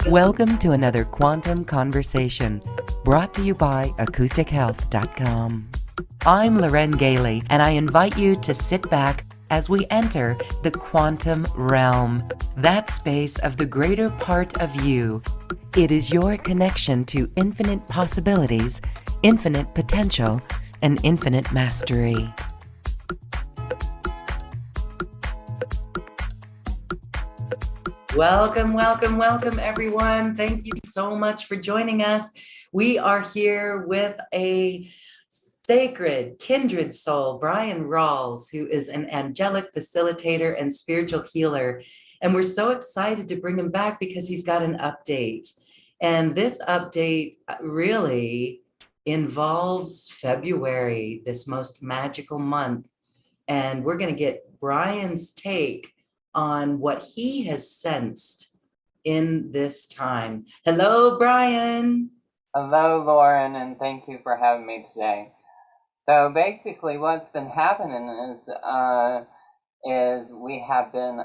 Welcome to another Quantum Conversation, brought to you by AcousticHealth.com. I'm Loren Gailey, and I invite you to sit back as we enter the quantum realm, that space of the greater part of you. It is your connection to infinite possibilities, infinite potential, and infinite mastery. Welcome, welcome, welcome, everyone. Thank you so much for joining us. We are here with a sacred, kindred soul, Bryan Rawls, who is an angelic facilitator and spiritual healer. And we're so excited to bring him back because he's got an update. And this update really involves February, this most magical month. And we're going to get Bryan's take on what he has sensed in this time. Hello, Bryan. Hello, Lauren, and thank you for having me today. So basically what's been happening is we have been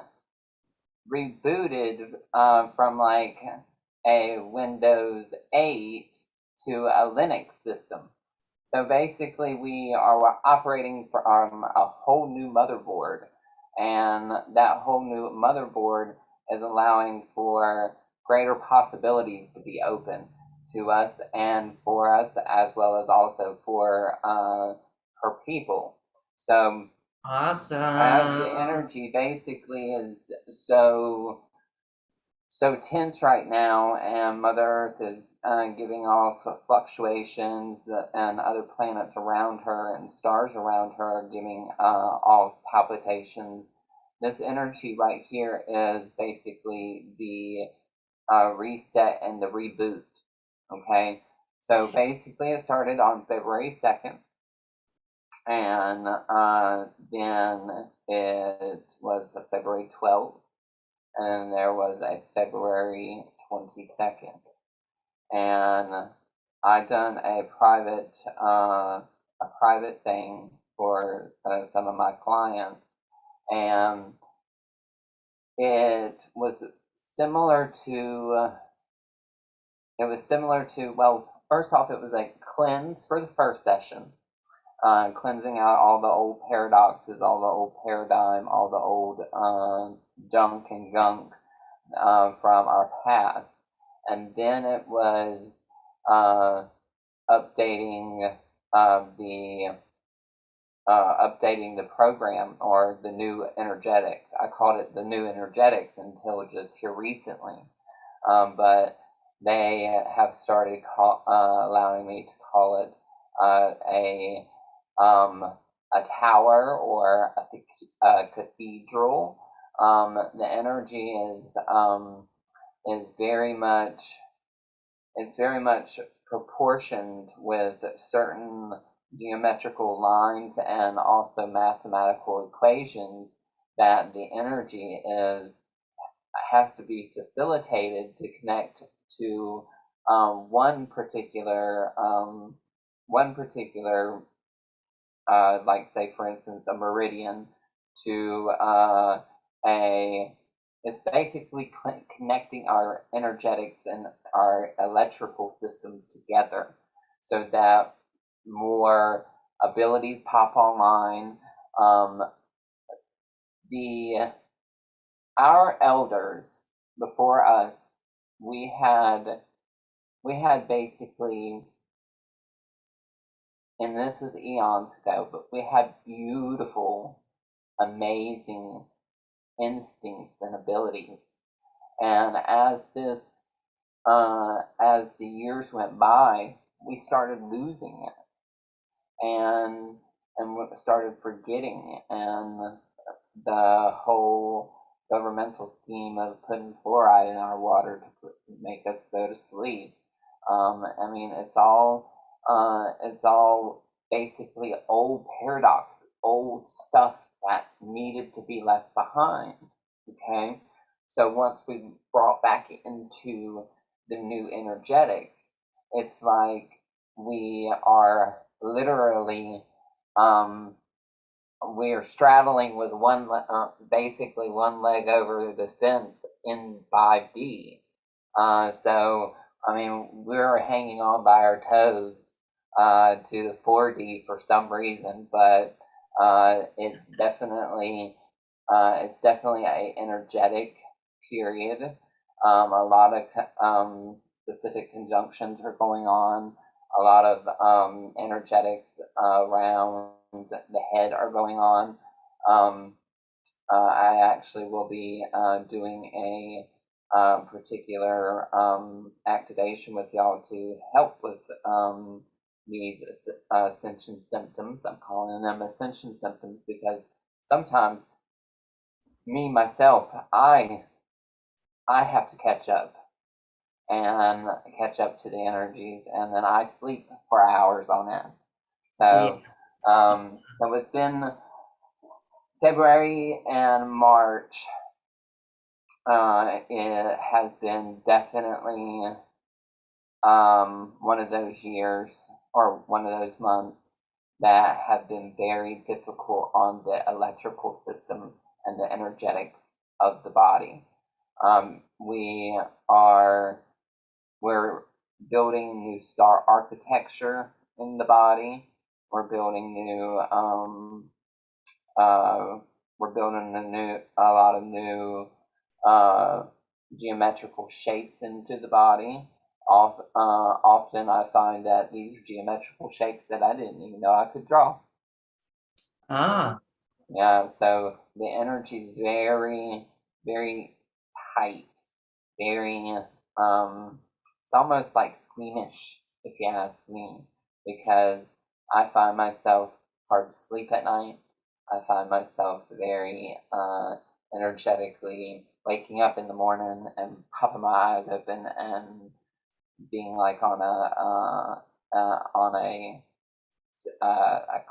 rebooted from like a Windows 8 to a Linux system. So basically we are operating from a whole new motherboard, and that whole new motherboard is allowing for greater possibilities to be open to us and for us, as well as also for people. So awesome. As the energy basically is so tense right now, and Mother Earth is giving off fluctuations, and other planets around her and stars around her are giving off palpitations. This energy right here is basically the reset and the reboot. Okay, so basically it started on February 2nd, and then it was February 12th, and there was a February 22nd, and I done a private thing for some of my clients, and it was similar to well, first off, it was a cleanse for the first session, cleansing out all the old paradoxes, all the old paradigm, all the old junk and gunk from our past. And then it was updating the program, or the new energetics. I called it the new energetics until just here recently, but they have started allowing me to call it a tower or a cathedral. The energy is very much proportioned with certain geometrical lines and also mathematical equations, that the energy has to be facilitated to connect to one particular like, say, for instance, a meridian to it's basically connecting our energetics and our electrical systems together so that more abilities pop online. Our elders before us, we had basically, and this was eons ago, but we had beautiful, amazing instincts and abilities. And as the years went by, we started losing it, and we started forgetting it, and the whole governmental scheme of putting fluoride in our water to make us go to sleep. I mean, it's all basically old paradoxes, old stuff that needed to be left behind. Okay, so once we brought back into the new energetics, it's like we are literally we're straddling with basically one leg over the fence in 5D, So, I mean, we're hanging on by our toes to the 4D for some reason, but it's definitely a energetic period. A lot of specific conjunctions are going on. A lot of energetics around the head are going on. I actually will be doing a particular activation with y'all to help with these ascension symptoms. I'm calling them ascension symptoms because sometimes me myself, I have to catch up and catch up to the energies, and then I sleep for hours on end. So, so it's been February and March. It has been definitely one of those years or one of those months that have been very difficult on the electrical system and the energetics of the body. We're building new star architecture in the body. We're building a lot of new geometrical shapes into the body. Often I find that these are geometrical shapes that I didn't even know I could draw. Ah. Yeah, so the energy is very, very tight, very, it's almost like squeamish, if you ask me, because I find myself hard to sleep at night. I find myself very energetically waking up in the morning and popping my eyes open and being like on a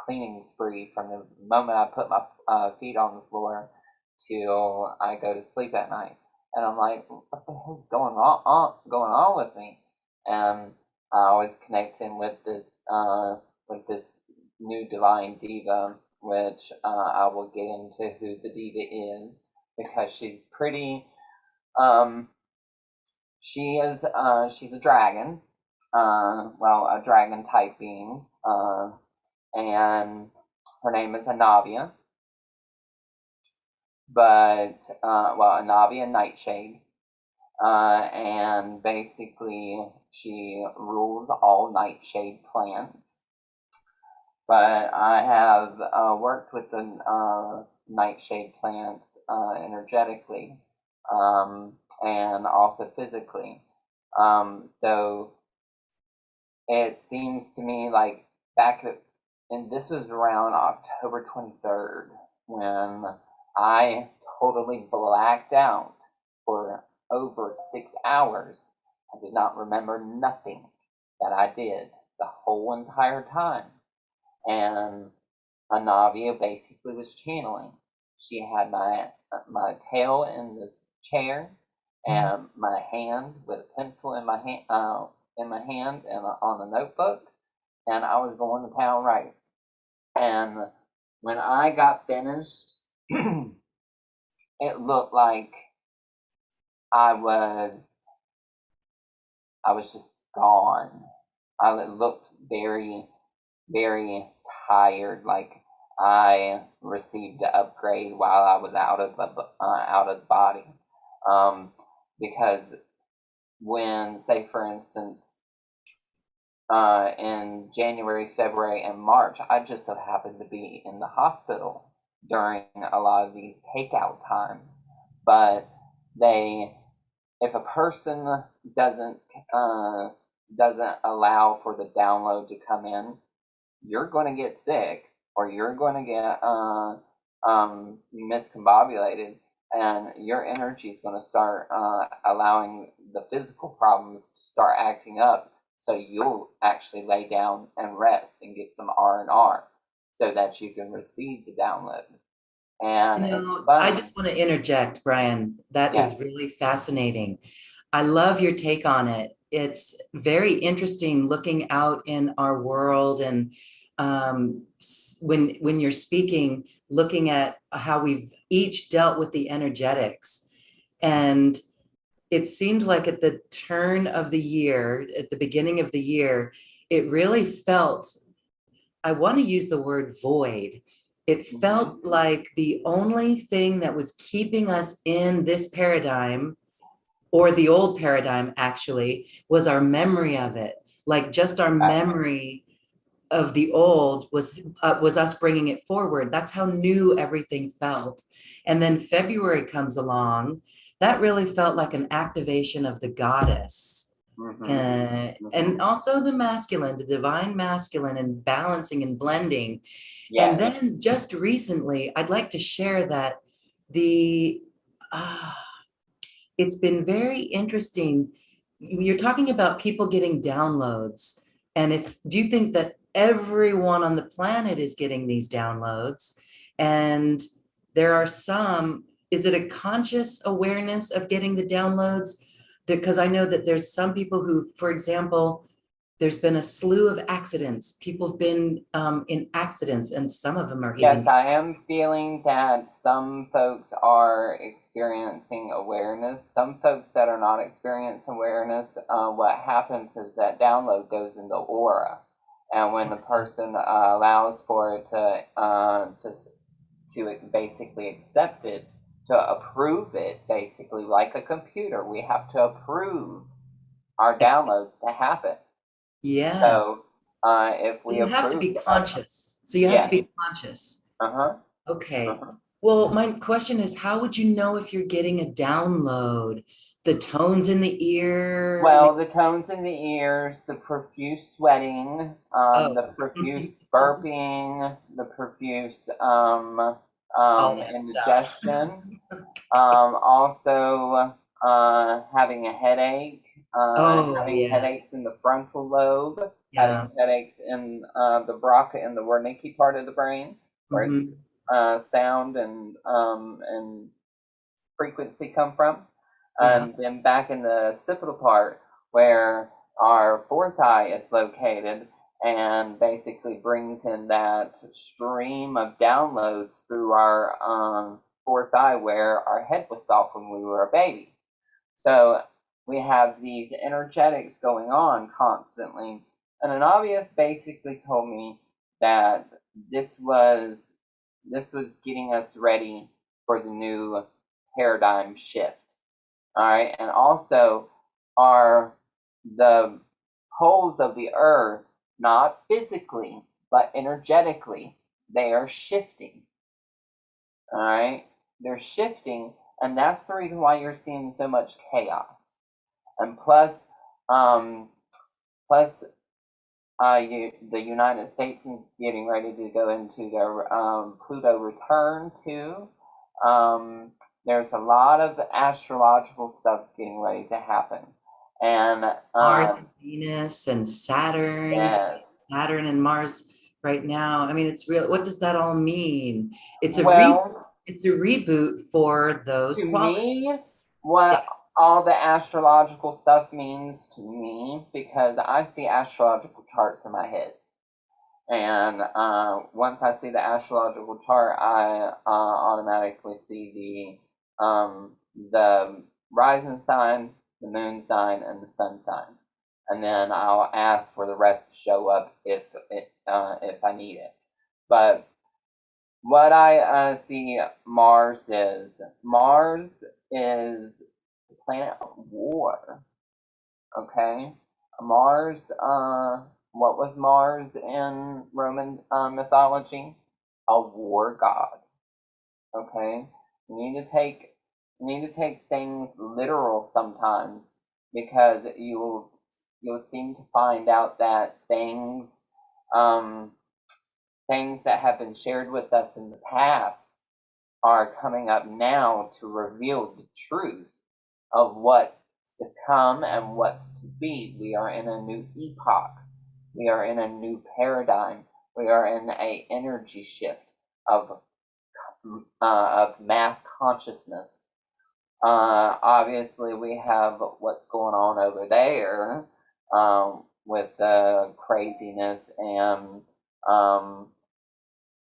cleaning spree from the moment I put my feet on the floor till I go to sleep at night. And I'm like, what the hell's going on with me? And I always connect in with this new divine diva, which I will get into who the diva is because she's pretty. She's a dragon, well, a dragon type being, and her name is Anavia. But Anavia NIghtshade, and basically she rules all nightshade plants. But I have worked with the nightshade plants energetically, and also physically. So it seems to me like and this was around October 23rd when I totally blacked out for over 6 hours. I did not remember nothing that I did the whole entire time. And Anavia basically was channeling. She had my tail in this chair and my hand with a pencil in my hand and on a notebook, and I was going to town right. And when I got finished, it looked like I was just gone. I looked very, very tired, like I received an upgrade while I was out of the body. Because when, say for instance, in January, February, and March, I just so happened to be in the hospital during a lot of these takeout times. But if a person doesn't allow for the download to come in, you're going to get sick, or you're going to get miscombobulated, and your energy is going to start allowing the physical problems to start acting up. So you'll actually lay down and rest and get some R&R so that you can receive the download. And I just want to interject, Brian. That is really fascinating. I love your take on it. It's very interesting looking out in our world, and when you're speaking, looking at how we've each dealt with the energetics. And it seemed like at the turn of the year, at the beginning of the year, it really felt, I want to use the word void. It Mm-hmm. felt like the only thing that was keeping us in this paradigm, or the old paradigm actually, was our memory of it. Like just our memory of the old was us bringing it forward. That's how new everything felt. And then February comes along. That really felt like an activation of the goddess. Mm-hmm. And Mm-hmm. also the masculine, the divine masculine, and balancing and blending. And Yes. then just recently, I'd like to share that the uh, it's been very interesting. You're talking about people getting downloads. And if do you think that everyone on the planet is getting these downloads? And there are some, is it a conscious awareness of getting the downloads? Because I know that there's some people who, for example, there's been a slew of accidents. People have been in accidents, and some of them are Yes, even. I am feeling that some folks are experiencing awareness. Some folks that are not experiencing awareness, what happens is that download goes into aura, and when the Okay. person allows for it to basically accept it, to approve it, basically like a computer, we have to approve our downloads to happen. Yes. So if we You have to approve, be conscious. So you have to yeah, be conscious. uh-huh, Okay. uh-huh. Well, my question is, how would you know if you're getting a download? The tones in the ear? I mean, Well, the tones in the ears, the profuse sweating, oh, the profuse burping, the profuse all that stuff. indigestion, also having a headache, Oh, having yes. headaches in the frontal lobe, Yeah. having headaches in the Broca and the Wernicke part of the brain, where Hmm. sound and frequency come from. Yeah. Then back in the occipital part, where our fourth eye is located, and basically brings in that stream of downloads through our fourth eye, where our head was soft when we were a baby. So we have these energetics going on constantly. And Anavia basically told me that this was this was getting us ready for the new paradigm shift. All right, and also are the poles of the earth, not physically but energetically, they are shifting. All right, they're shifting, and that's the reason why you're seeing so much chaos. And plus, um, plus, the United States is getting ready to go into their Pluto return too. There's a lot of astrological stuff getting ready to happen, and Mars and Venus and Saturn, yes, Saturn and Mars right now. I mean, it's real. What does that all mean? It's a well, it's a reboot for those to me, qualities. what See, all the astrological stuff means to me, because I see astrological charts in my head. And once I see the astrological chart, I automatically see the rising sign, the moon sign, and the sun sign, and then I'll ask for the rest to show up if I need it. But what I see Mars is the planet of war. Okay, Mars. What was Mars in Roman mythology? A war god. Okay, you need to take things literal sometimes, because you'll seem to find out that um, things that have been shared with us in the past are coming up now to reveal the truth of what's to come and what's to be. We are in a new epoch. We are in a new paradigm. We are in a energy shift of mass consciousness. Obviously, we have what's going on over there with the craziness um,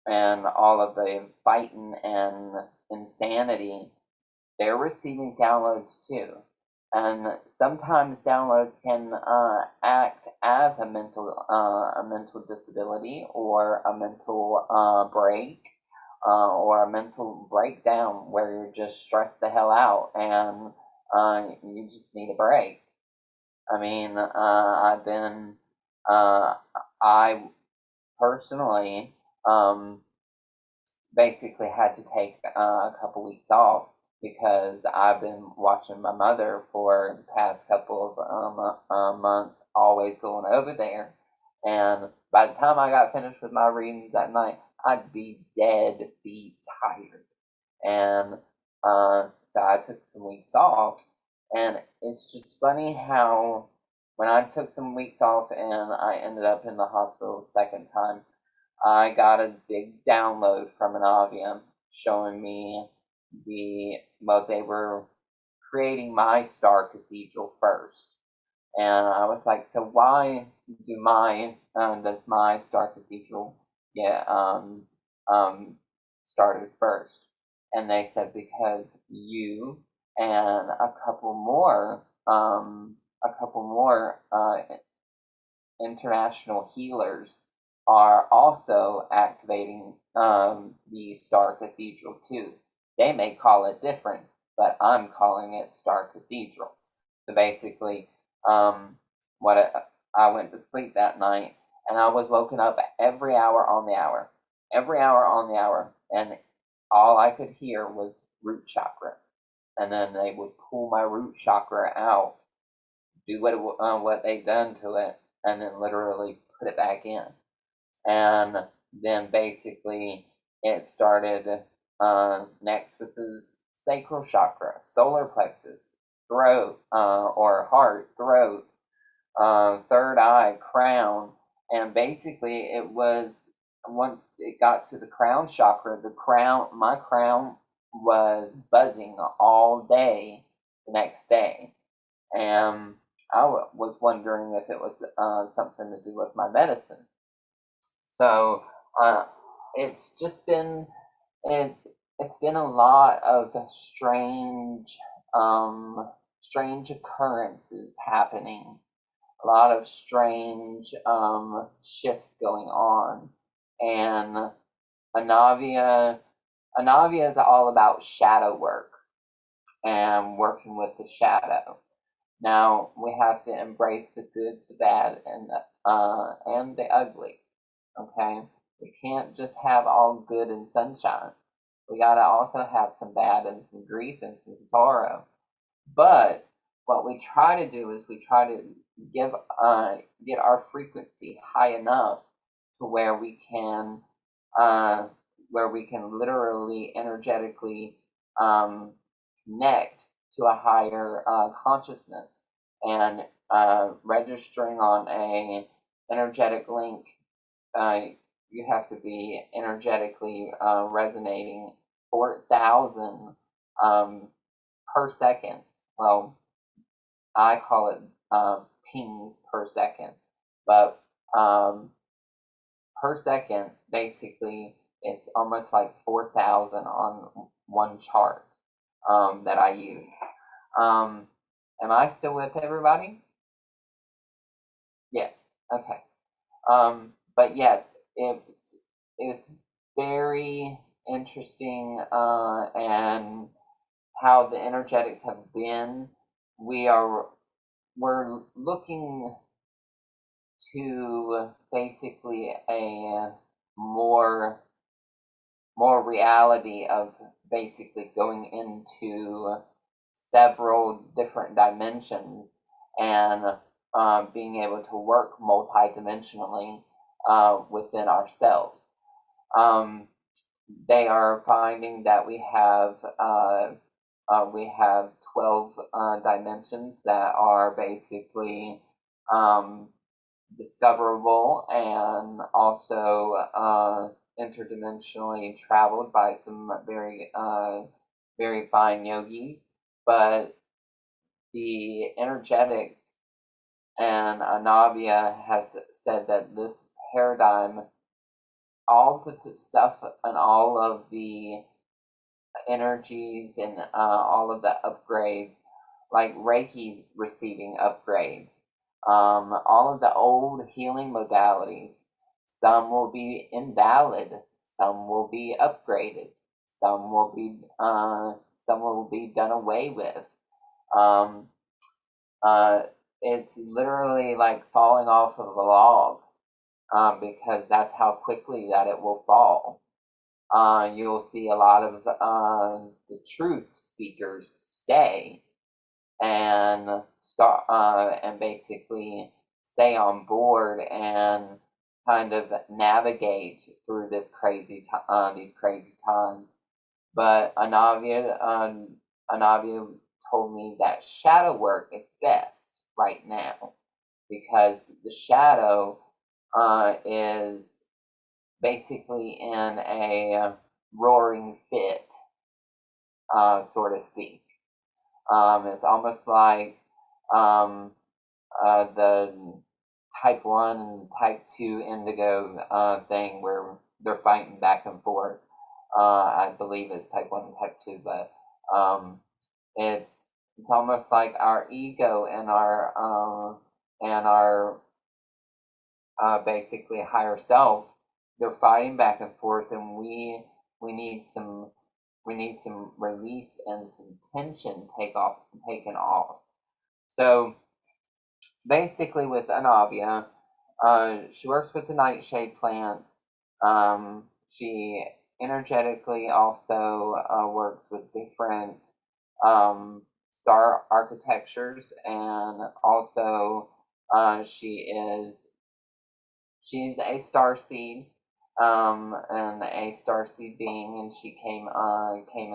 and all of the fighting and insanity. They're receiving downloads too. and sometimes downloads can act as a mental disability, or a mental break, or a mental breakdown where you're just stressed the hell out and you just need a break. I mean, I personally basically had to take a couple weeks off because I've been watching my mother for the past couple of months, always going over there. And by the time I got finished with my readings that night, I'd be dead beat tired. And so I took some weeks off. And it's just funny how when I took some weeks off and I ended up in the hospital the second time, I got a big download from Anavia showing me they were creating my star cathedral first. And I was like, so why does my star cathedral get started first? And they said, because you and a couple more international healers are also activating the Star Cathedral too. They may call it different, but I'm calling it Star Cathedral. So basically, I went to sleep that night, and I was woken up every hour on the hour, and all I could hear was root chakra. And then they would pull my root chakra out, do what they've done to it, and then literally put it back in. And then basically it started next with the sacral chakra, solar plexus, throat, or heart, throat, third eye, crown. And basically it was, once it got to the crown chakra, my crown was buzzing all day the next day. And I was wondering if it was something to do with my medicine. So it's just been it's been a lot of strange occurrences happening, a lot of strange shifts going on, and Anavia is all about shadow work and working with the shadow. Now we have to embrace the good, the bad, and the ugly. Okay, we can't just have all good and sunshine. We gotta also have some bad and some grief and some sorrow. But what we try to do is we try to get our frequency high enough to where we can literally energetically connect to a higher consciousness, and registering on a energetic link. You have to be energetically resonating 4,000 per second. Well, I call it pings per second, but per second, basically, it's almost like 4,000 on one chart that I use. Am I still with everybody? Yes. Okay. But yes, it's very interesting, and how the energetics have been. We're looking to basically a more reality of basically going into several different dimensions, and being able to work multidimensionally within ourselves. They are finding that we have 12 dimensions that are basically discoverable, and also interdimensionally traveled by some very fine yogis. But the energetics, and Anavia has said that this paradigm, all the stuff and all of the energies and all of the upgrades like Reiki's receiving upgrades. All of the old healing modalities, some will be invalid, some will be upgraded, some will be done away with. It's literally like falling off of a log, because that's how quickly that it will fall. You'll see a lot of the truth speakers stay and start and basically stay on board and kind of navigate through these crazy times. But Anavia told me that shadow work is best right now, because the shadow is basically in a roaring fit, so to speak. It's almost like the type 1 and type 2 indigo thing where they're fighting back and forth. I believe it's type 1 and type 2, but it's almost like our ego and our basically higher self. They're fighting back and forth, and we need some release and some tension taken off. So basically, with Anavia, she works with the nightshade plants. She energetically also works with different star architectures, and also she's a star seed, and a starseed being, and she came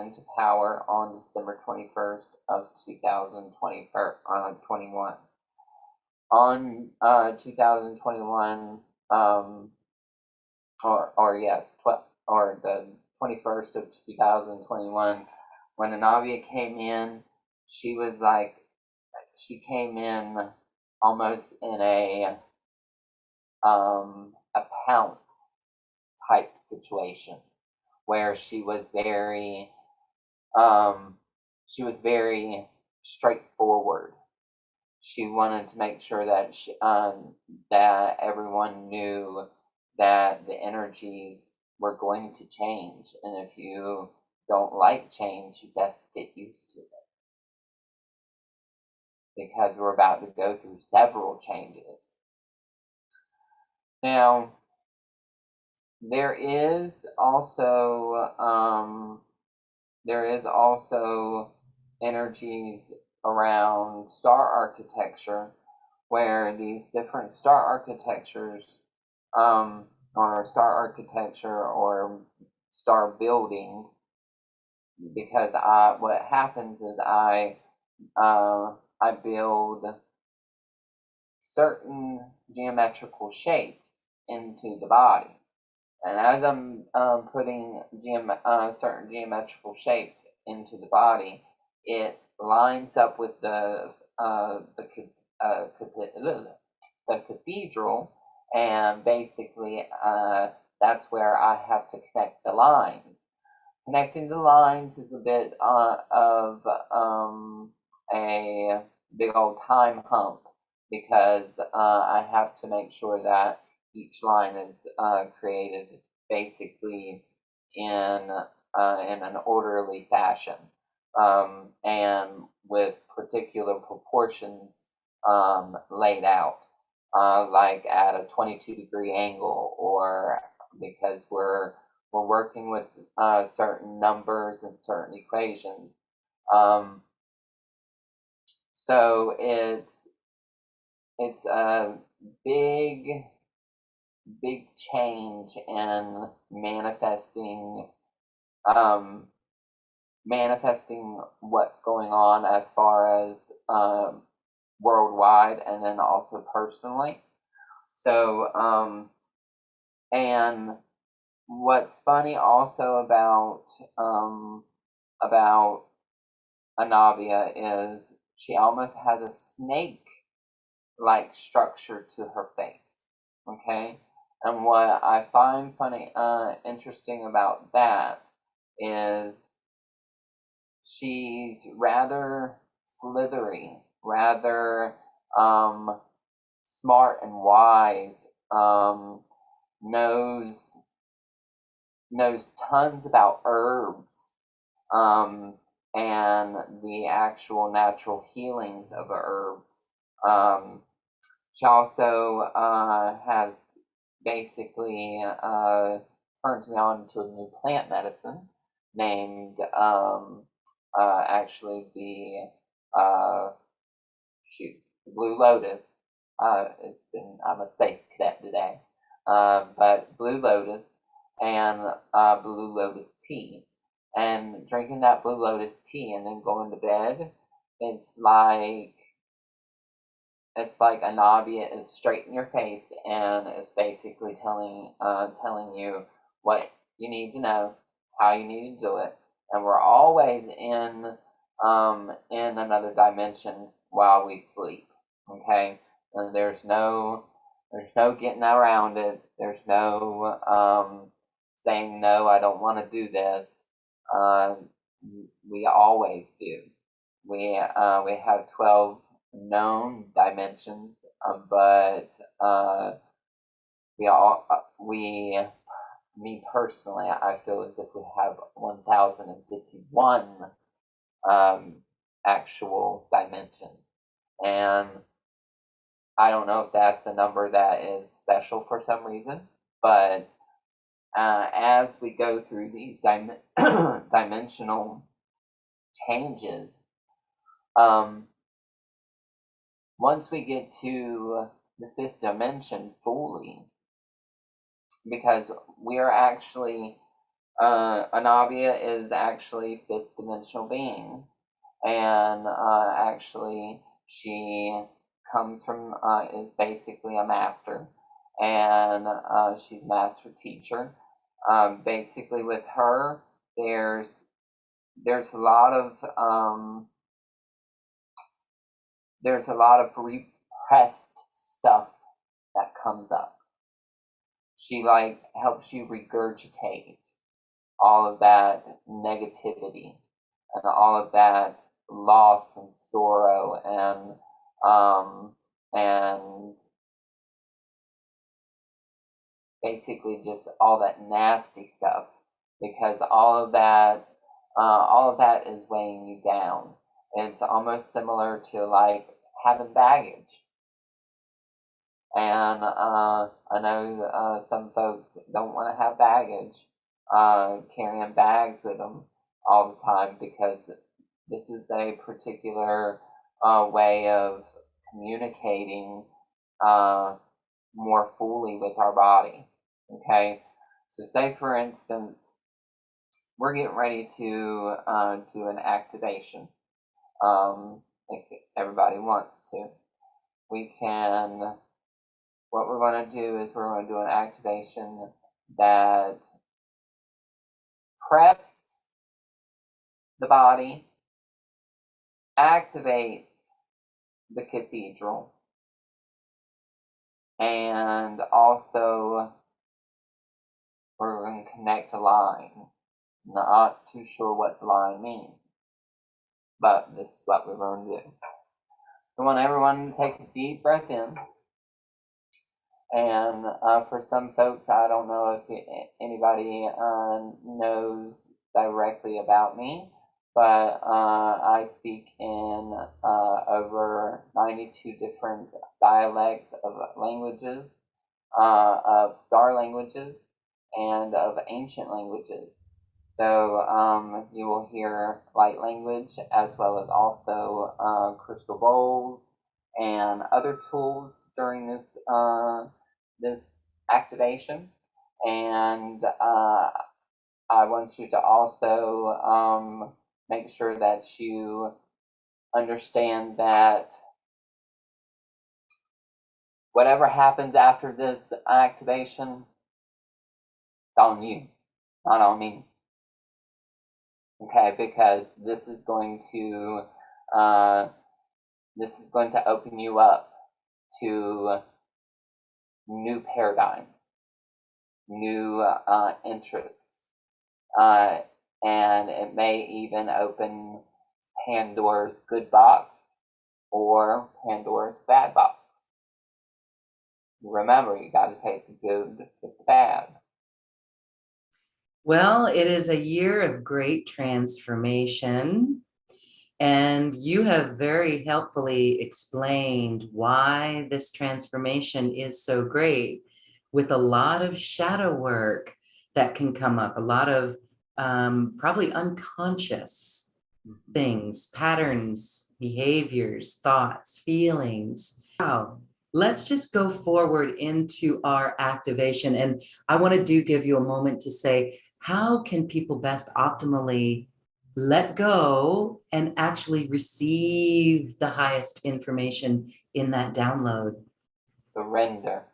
into power on December 21st of 2021. On 2021, or the 21st of 2021, when Anavia came in, she came in almost in a pounce type situation, where she was very straightforward. She wanted to make sure that that everyone knew that the energies were going to change, and if you don't like change, you best get used to it, because we're about to go through several changes. Now, there is also energies around star architecture, where these different star architectures, or star building, because what happens is I build certain geometrical shapes into the body. And as I'm putting certain geometrical shapes into the body, it lines up with the cathedral, and basically that's where I have to connect the lines. Connecting the lines is a bit of a big old time hump, because I have to make sure that each line is created basically in an orderly fashion, and with particular proportions laid out, like at a 22-degree angle, or because we're working with certain numbers and certain equations. So it's a big change in manifesting what's going on, as far as worldwide, and then also personally. So and what's funny also about Anavia is she almost has a snake-like structure to her face. Okay, and what I find interesting about that is she's rather slithery, rather smart and wise, knows tons about herbs, and the actual natural healings of herbs. She also has basically turned me on to a new plant medicine named actually the Blue Lotus. I'm a space cadet today, but Blue Lotus and Blue Lotus tea, and drinking that Blue Lotus tea and then going to bed, it's like Anavia is straight in your face and is basically telling you what you need to know, how you need to do it, and we're always in another dimension while we sleep. Okay, and there's no getting around it. There's no saying no, I don't want to do this. We always do. We have 12 known dimensions, but me personally, I feel as if we have 1,051 actual dimensions, and I don't know if that's a number that is special for some reason, but as we go through these dimensional changes, once we get to the fifth dimension fully, because we are actually, Anavia is actually fifth dimensional being, and actually she comes from, is basically a master, and she's a master teacher. Basically with her, there's a lot of repressed stuff that comes up. She helps you regurgitate all of that negativity and all of that loss and sorrow and basically just all that nasty stuff, because all of that is weighing you down. It's almost similar to having baggage. And I know some folks don't want to have baggage, carrying bags with them all the time, because this is a particular way of communicating more fully with our body. Okay, so say for instance, we're getting ready to do an activation. If everybody wants to, what we're going to do is we're going to do an activation that preps the body, activates the cathedral, and also we're going to connect a line. Not too sure what the line means, but this is what we're going to do. I want everyone to take a deep breath in. And for some folks, I don't know if anybody knows directly about me, but I speak in over 92 different dialects of languages, of star languages, and of ancient languages. So you will hear light language, as well as also crystal bowls and other tools during this activation. And I want you to also make sure that you understand that whatever happens after this activation, it's on you, not on me. Okay, because this is going to open you up to new paradigms, new interests, and it may even open Pandora's good box or Pandora's bad box. Remember, you got to take the good with the bad. Well, it is a year of great transformation, and you have very helpfully explained why this transformation is so great, with a lot of shadow work that can come up, a lot of probably unconscious things, patterns, behaviors, thoughts, feelings. Wow. Let's just go forward into our activation. And I want to give you a moment to say, how can people best optimally let go and actually receive the highest information in that download? Surrender.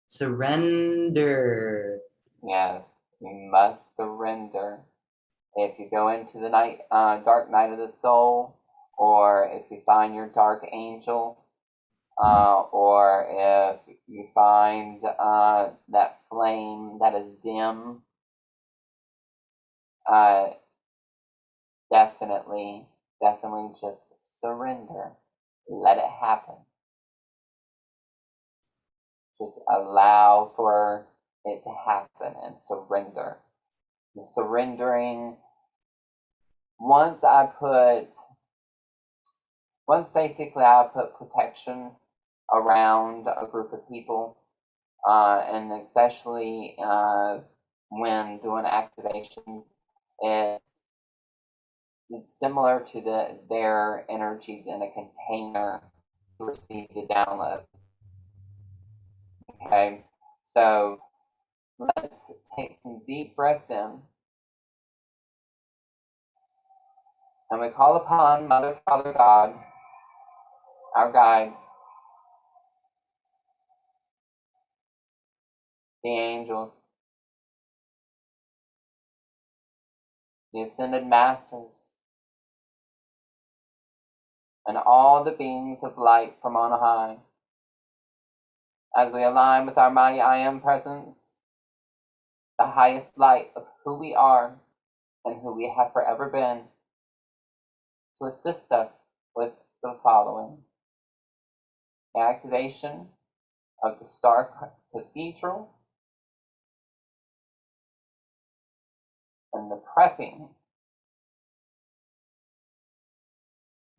Surrender. Yes, you must surrender. If you go into the dark night of the soul, or if you find your dark angel, or if you find that flame that is dim, definitely just surrender. Let it happen. Just allow for it to happen and surrender. The surrendering, once basically I put protection around a group of people, and especially when doing activation, it's similar to their energies in a container to receive the download. Okay, so let's take some deep breaths in, and we call upon Mother, Father, God, our guides, the angels, the ascended masters, and all the beings of light from on high. As we align with our mighty I Am presence, the highest light of who we are and who we have forever been, to assist us with the following: the activation of the Star Cathedral and the prepping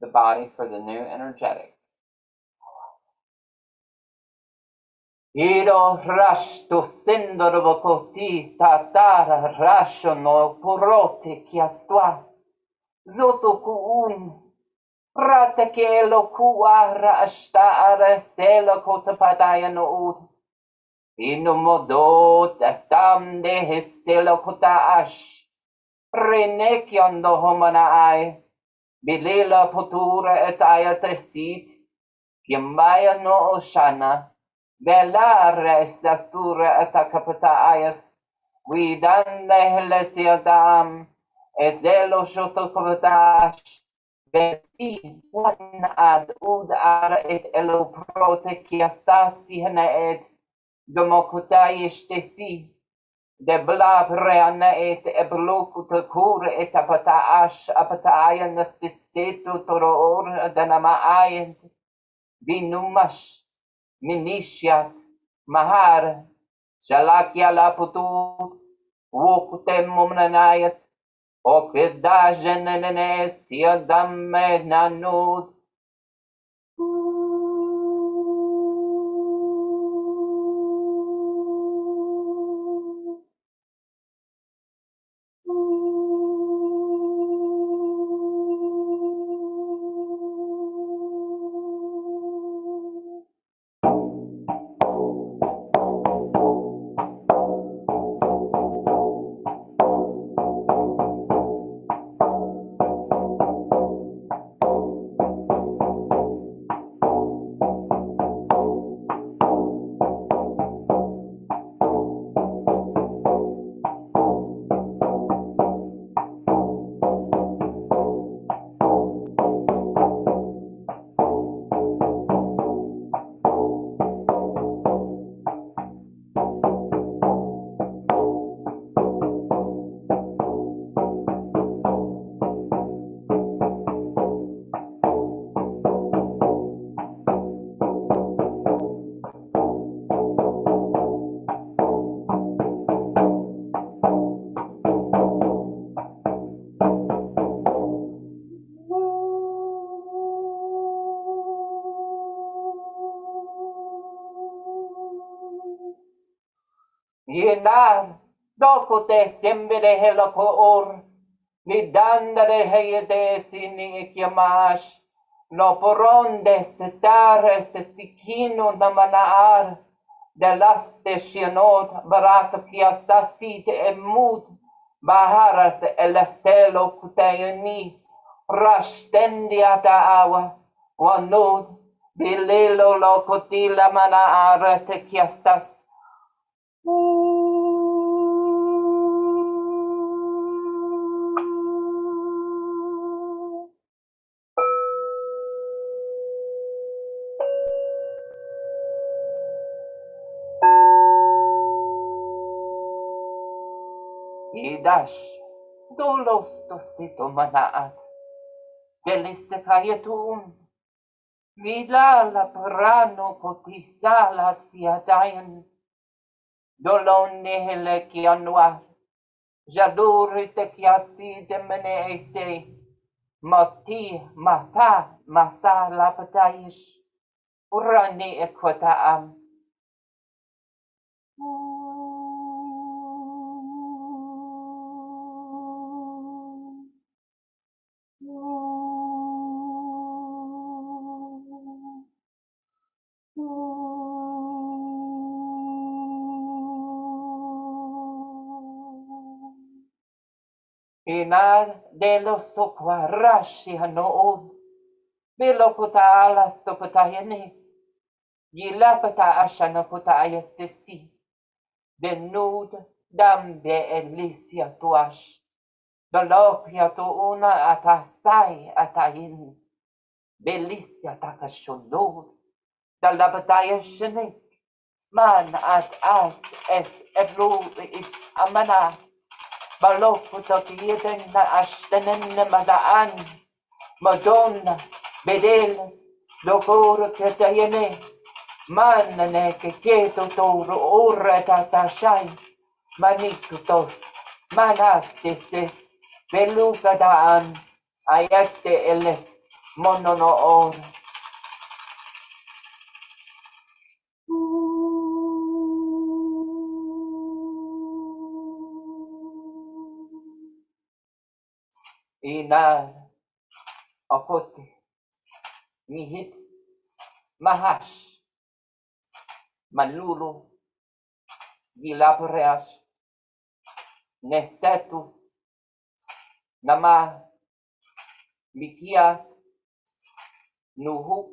the body for the new energetics. Ido rasto sendorvokoti tatara rashono porote kiastua zoto kuun rata kelo kuara ashtara selo kotapadaya no ud ino modo tatam de heselo kota ash renekiondo homana ai bilela potura et ayatresit kiambaya no oshana Velare satura atakapata ayas, we dan the helesiadam, ezelo shotokavadash, besi, one ad ud ara et elo prote kiastasi hanaed, domokotayish tesi, de blabreana et eblokuta kur et apataash apataya nastisetu toror danama ayent, vinumash. Minishyat Mahar Shalakya Laputu Wokutem Mumnanayat Okedajanene Siadamme Nanud. Enar, doko te sembere heloko or, ni dandare heyede sini ikiamash, no poronde setare stikino namanaar, de laste shianot barato kiastasite emut, baharat elestelo kutayani, rashtendiata awa, wanud, bililo lokotila manaar te kiastas, idash, dolos tosito manaat, delisse kayatun, vidala prano kotisala siadayan, dolon nehele kianwa, jaduri te kiasi de mene ese, mati mata masala patayish, urani ekwataam. Inar de los soquarashi hanood, belokota alas topatayane, yilapata ashana potayastesi, benud dambe elicia tuash, dolopia to una atasai atayin, belicia takashundod, dalapataya shane, man at as es eblu is amana. Balok putokieten na ashtenen na madaan, madonna, bedelas, dokoro ketayene, manane keketo toro ora tatashay, manikutos, manastese, beluka daan, ayate eles, monono or. Inar, akote, mihit, mahash, malulu, gilapreas, nestetus, nama, mikia, nuhu,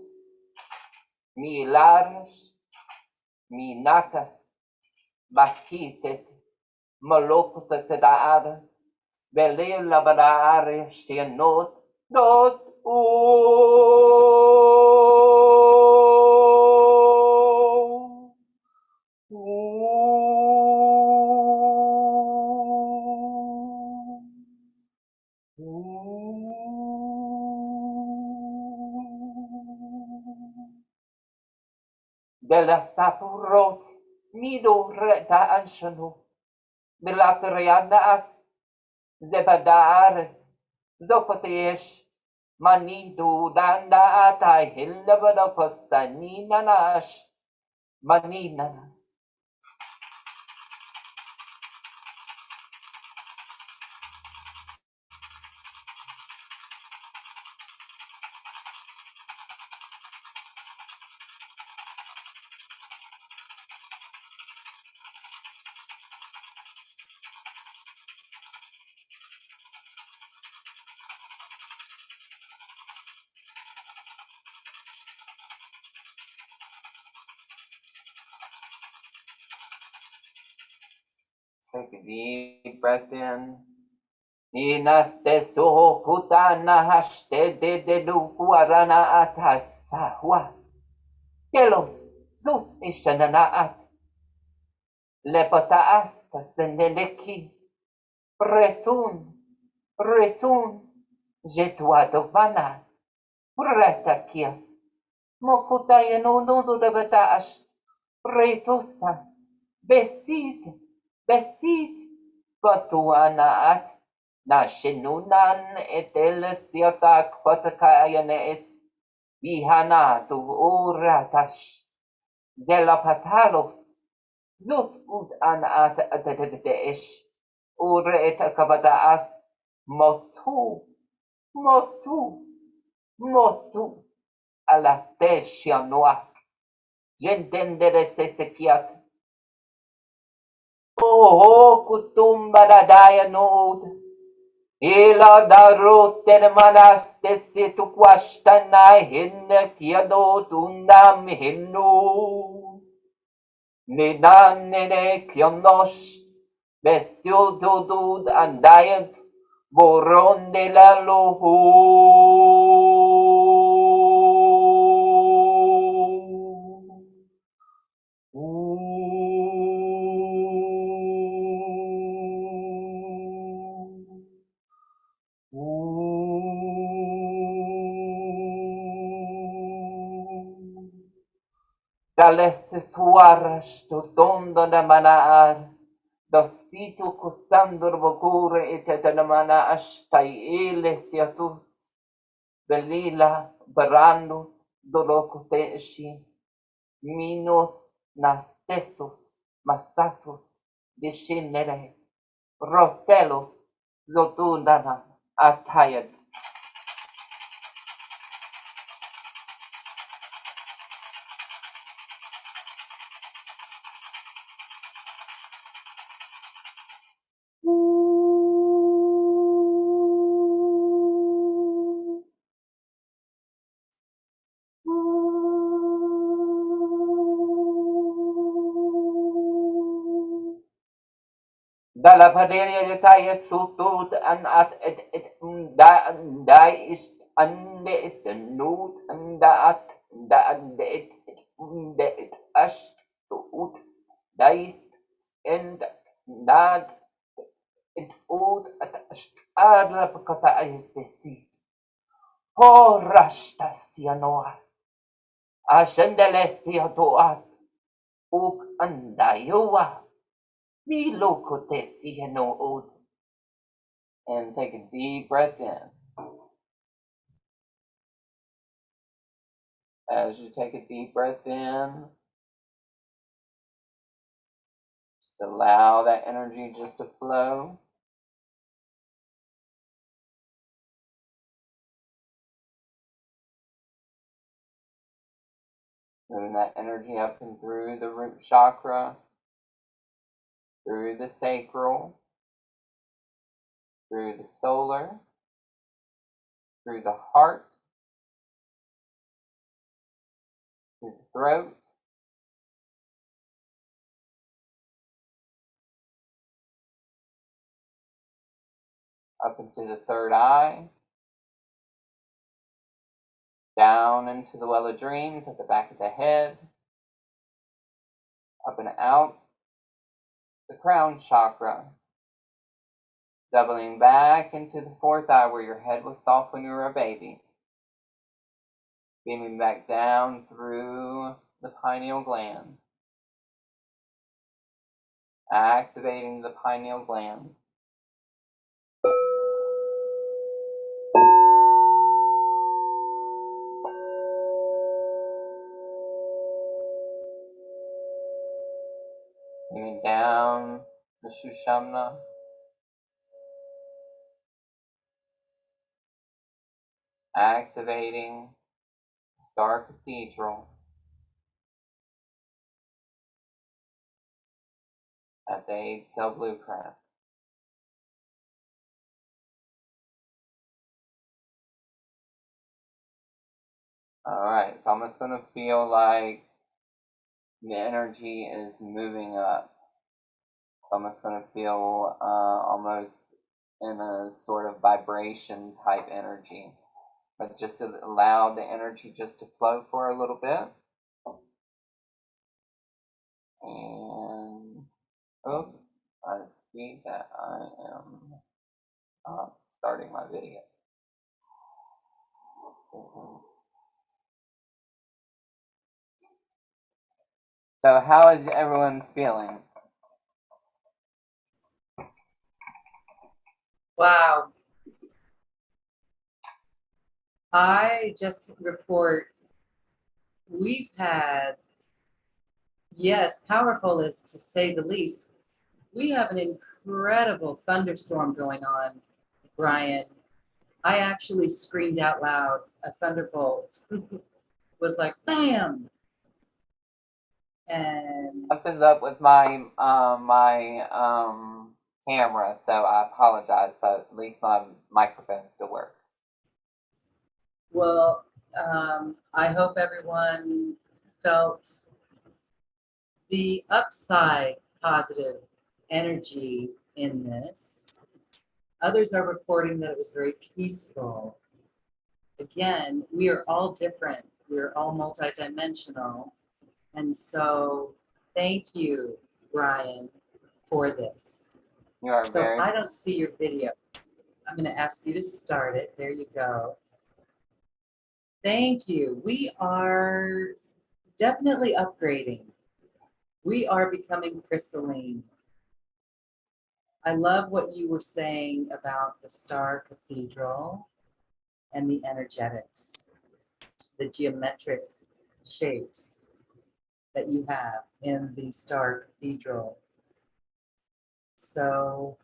milares, minakas, bakitet, malokuta tadaar, belir labaraare, stianot, dot, Bella sapurot, mido reta anshanu, bilakriana as, zebadaares, zokotesh, manidu danda atai hillabada kostaninash, maninanas. Take a deep breath in. Inaste soho kutana hashte de dukuarana atasahwa. Kelos zut ishananaat. Lepotaas tasendeleki. Retun, jetuadovana. Retakias. Mokutayanunudu de betaash. Retusa. Besit, Batuanaat, Nashinunan etelesiatak patakayanet, Vihanatu uratash, Delapatalos, Lut ud an at ure et kabadaas motu motu motu ala te shianoak. Gentendere sesekiat. Oho kutumba dadaya nood. Ila darut manas tesi tukwashtana hinne kiado tundam hinnu. Ninanene kionosh. Besiul dudud andayet. Boron de la lohu. Dalesse tuaras totondo da manaar, dositu kusandur bokure itetanamana ashtai ile siatus, belila barandus dolokuteshi, minus nastesus, masatus, dishinere, rotelus, lotundana, atayat. Dalla paderia detalle sutut an at et da ist ande et not an da ande et ast ut da ist and nad et ut at ast adla pakata ist porrasta sianoa ascendele siatoat uk andayoa mi lokote siano ut. And take a deep breath in. As you take a deep breath in, just allow that energy just to flow. Moving that energy up and through the root chakra, through the sacral, through the solar, through the heart, through the throat, up into the third eye, down into the well of dreams at the back of the head, up and out the crown chakra, doubling back into the fourth eye where your head was soft when you were a baby, beaming back down through the pineal gland, activating the pineal gland. Beaming down the Sushumna, activating the Star Cathedral at the 8-cell blueprint. Alright, it's almost going to feel like the energy is moving up. It's almost going to feel almost in a sort of vibration type energy. But just allow the energy just to flow for a little bit. And, oops, I see that I am not starting my video. So how is everyone feeling? Wow. I just report we've had Yes, powerful is to say the least. We have an incredible thunderstorm going on, Brian. I actually screamed out loud. A thunderbolt was like, bam! And Something's up with my camera, so I apologize, but at least my microphone still works. well, I hope everyone felt the upside positive energy in this. Others are reporting that it was very peaceful. Again, we are all different. We're all multidimensional. And so thank you, Brian, for this. You are So very. I don't see your video. I'm going to ask you to start it. There you go. Thank you. We are definitely upgrading. We are becoming crystalline. I love what you were saying about the Star Cathedral and the energetics, the geometric shapes that you have in the Star Cathedral. So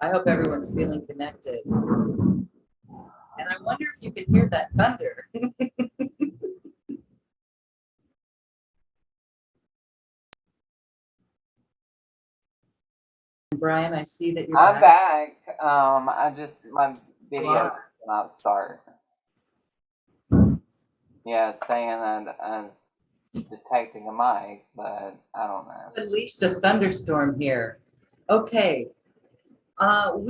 I hope everyone's feeling connected. And I wonder if you can hear that thunder. Brian, I see that you're I'm back. back. My video Wow. did not start. Yeah, it's saying that it's detecting a mic, but I don't know. Unleashed a thunderstorm here. Okay. I'm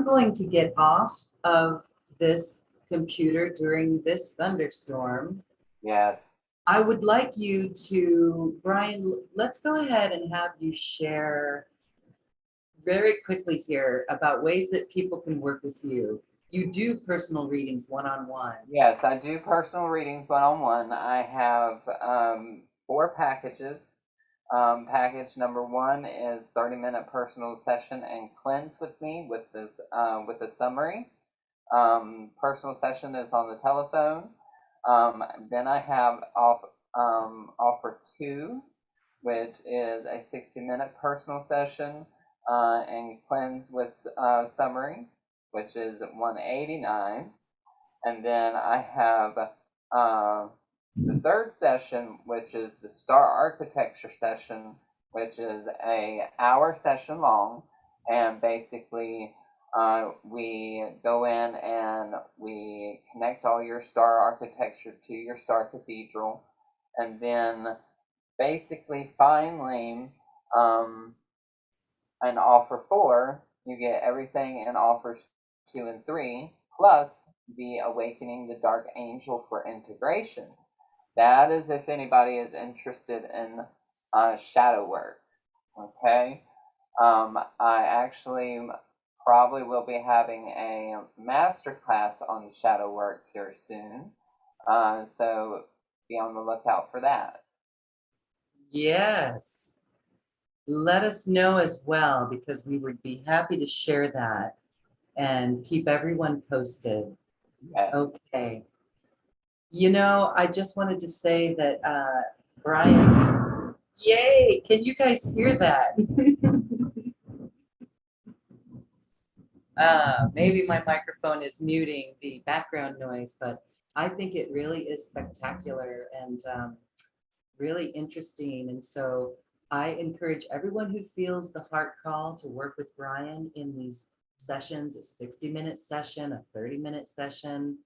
going to get off of this computer during this thunderstorm. Yes. I would like you to, Brian, let's go ahead and have you share very quickly here about ways that people can work with you. You do personal readings one-on-one. Yes, I do personal readings one-on-one. I have 4 packages. Package number 1 is 30-minute personal session and cleanse with me with a summary. Personal session is on the telephone. Then I have offer 2, which is a 60-minute personal session and cleanse with summary, which is $189. And then I have the 3rd session, which is the Star Architecture session, which is a hour session long, and basically we go in and we connect all your star architecture to your star cathedral, and then basically finally in offer 4 you get everything in offers 2 and 3 plus the Awakening the Dark Angel for integration. That is if anybody is interested in shadow work. Okay. I actually probably will be having a master class on shadow work here soon. So be on the lookout for that. Yes. Let us know as well, because we would be happy to share that and keep everyone posted. Yes. Okay. You know, I just wanted to say that Brian's, yay, can you guys hear that? Maybe my microphone is muting the background noise, but I think it really is spectacular and really interesting. And so I encourage everyone who feels the heart call to work with Brian in these sessions, a 60-minute session, a 30-minute session,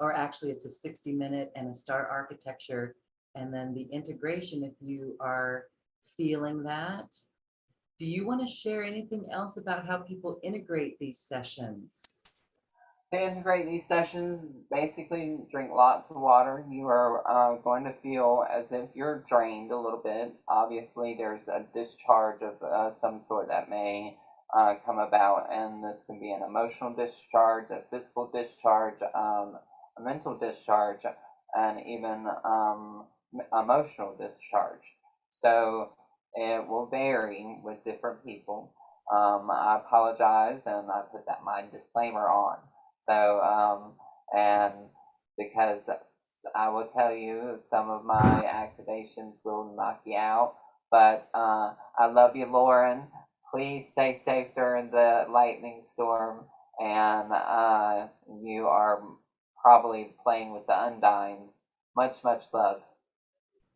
or actually it's a 60-minute and a star architecture. And then the integration, if you are feeling that. Do you want to share anything else about how people integrate these sessions? To integrate these sessions, basically drink lots of water. You are going to feel as if you're drained a little bit. Obviously, there's a discharge of some sort that may come about, and this can be an emotional discharge, a physical discharge, a mental discharge, and even emotional discharge. So it will vary with different people. I apologize, and I put my disclaimer on. So, and because I will tell you, some of my activations will knock you out. But I love you, Lauren. Please stay safe during the lightning storm. And you are probably playing with the Undines. Much, much love.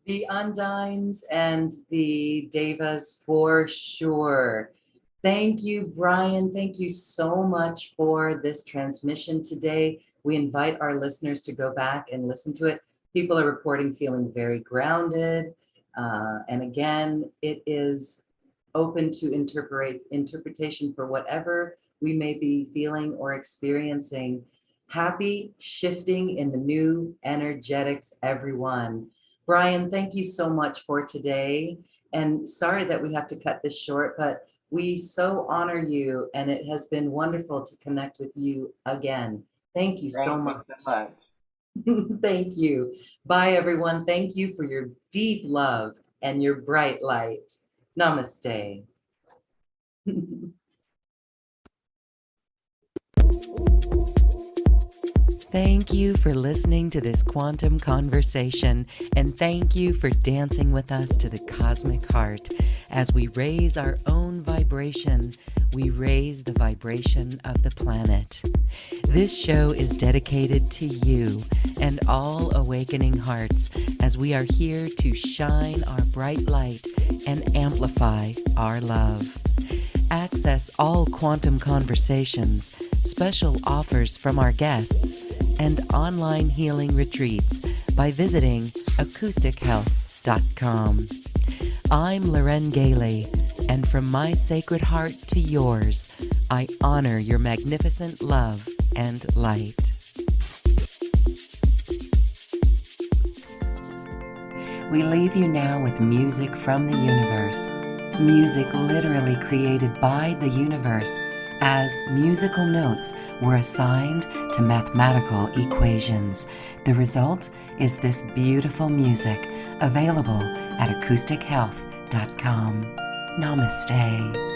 The Undines and the Devas for sure. Thank you, Brian. Thank you so much for this transmission today. We invite our listeners to go back and listen to it. People are reporting feeling very grounded. And again, it is open to interpretation for whatever we may be feeling or experiencing. Happy shifting in the new energetics, everyone. Brian, thank you so much for today. And sorry that we have to cut this short, but we so honor you, and it has been wonderful to connect with you again. Thank you so Thank you much. so much. Thank you. Bye, everyone. Thank you for your deep love and your bright light. Namaste. Thank you for listening to this quantum conversation, and thank you for dancing with us to the cosmic heart. As we raise our own vibration, we raise the vibration of the planet. This show is dedicated to you and all awakening hearts, as we are here to shine our bright light and amplify our love. Access all quantum conversations, special offers from our guests, and online healing retreats by visiting acoustichealth.com. I'm Loren Gailey, and from my sacred heart to yours, I honor your magnificent love and light. We leave you now with music from the universe. Music literally created by the universe, as musical notes were assigned to mathematical equations. The result is this beautiful music, available at acoustichealth.com. Namaste.